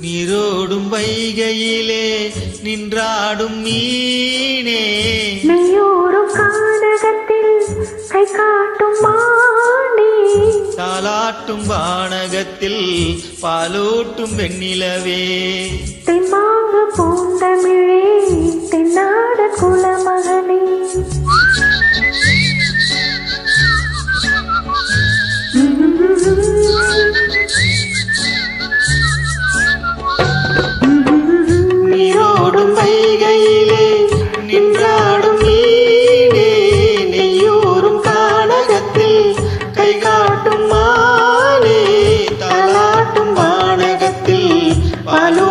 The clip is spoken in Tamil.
நீரோடும் வைகையிலே நின்றாடும் மீனே மெய்யூரும் கானகத்தில் கை காட்டும் மானே தாலாட்டும் வானகத்தில் பாலூட்டும் வெண்ணிலவே தென்மாங்கு பூந்தமிழே தென்னாட குலமகனே நீரோடும் வைகையிலே நின்றாடும் மீனே நெய்யூரும் கானகத்தில் கை காட்டும் மானே தாலாட்டும் வானகத்தில் பாலோ